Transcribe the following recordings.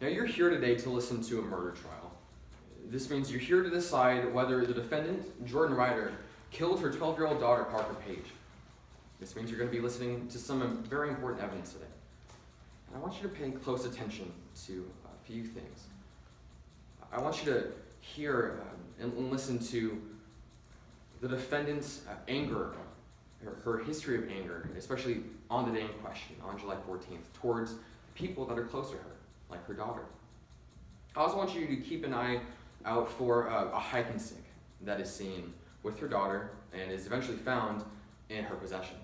Now you're here today to listen to a murder trial. This means you're here to decide whether the defendant, Jordan Ryder, killed her 12-year-old daughter, Parker Page. This means you're going to be listening to some very important evidence today. And I want you to pay close attention to a few things. I want you to hear and listen to the defendant's anger, her history of anger, especially on the day in question, on July 14th, towards people that are close to her, like her daughter. I also want you to keep an eye out for a hiking stick that is seen with her daughter and is eventually found in her possession.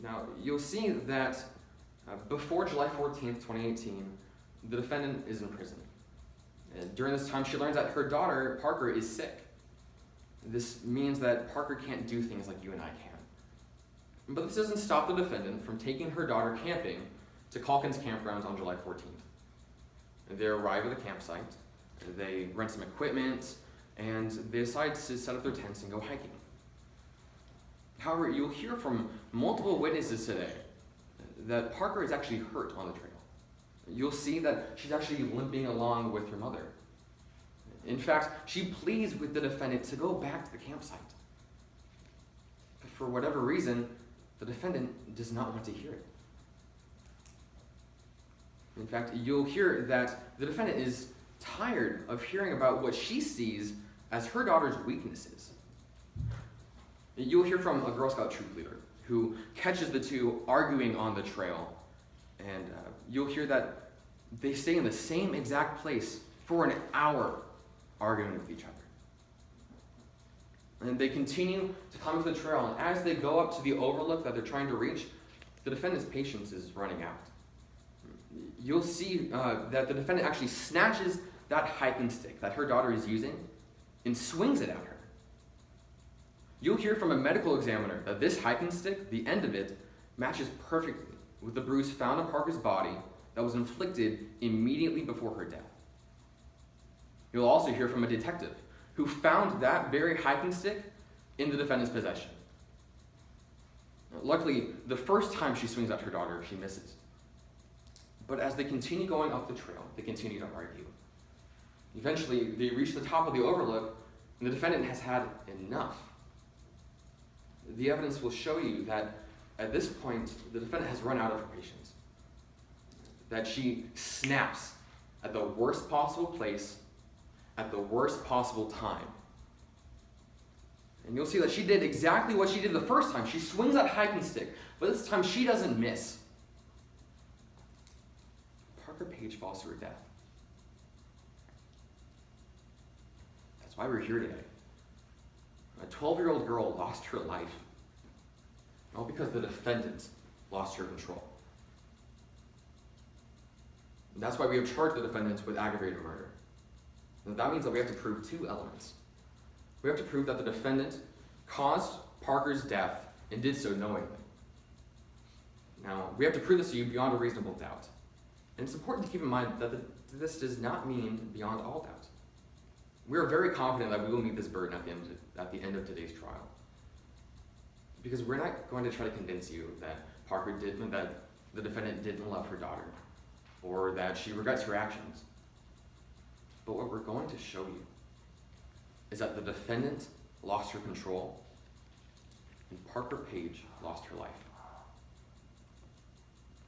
Now, you'll see that before July 14th, 2018, the defendant is in prison. And during this time, she learns that her daughter, Parker, is sick. This means that Parker can't do things like you and I can. But this doesn't stop the defendant from taking her daughter camping to Calkins Campgrounds on July 14th. They arrive at the campsite, they rent some equipment, and they decide to set up their tents and go hiking. However, you'll hear from multiple witnesses today that Parker is actually hurt on the trail. You'll see that she's actually limping along with her mother. In fact, she pleads with the defendant to go back to the campsite. But for whatever reason, the defendant does not want to hear it. In fact, you'll hear that the defendant is tired of hearing about what she sees as her daughter's weaknesses. You'll hear from a Girl Scout troop leader who catches the two arguing on the trail, and you'll hear that they stay in the same exact place for an hour arguing with each other. And they continue to climb the trail, and as they go up to the overlook that they're trying to reach, the defendant's patience is running out. You'll see that the defendant actually snatches that hiking stick that her daughter is using and swings it at her. You'll hear from a medical examiner that this hiking stick, the end of it, matches perfectly with the bruise found on Parker's body that was inflicted immediately before her death. You'll also hear from a detective who found that very hiking stick in the defendant's possession. Luckily, the first time she swings at her daughter, she misses. But as they continue going up the trail, they continue to argue. Eventually, they reach the top of the overlook, and the defendant has had enough. The evidence will show you that at this point, the defendant has run out of her patience. That she snaps at the worst possible place, at the worst possible time. And you'll see that she did exactly what she did the first time. She swings that hiking stick, but this time she doesn't miss. Parker Page falls to her death. That's why we're here today. A 12-year-old girl lost her life, all because the defendant lost her control. And that's why we have charged the defendant with aggravated murder. And that means that we have to prove two elements. We have to prove that the defendant caused Parker's death and did so knowingly. Now, we have to prove this to you beyond a reasonable doubt. And it's important to keep in mind that this does not mean beyond all doubt. We are very confident that we will meet this burden at the end of today's trial. Because we're not going to try to convince you that that the defendant didn't love her daughter, or that she regrets her actions. But what we're going to show you is that the defendant lost her control, and Parker Page lost her life.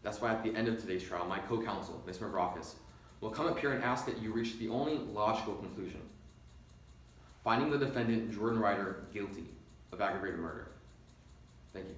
That's why at the end of today's trial, my co-counsel, Ms. Mavrakis, will come up here and ask that you reach the only logical conclusion: finding the defendant, Jordan Ryder, guilty of aggravated murder. Thank you.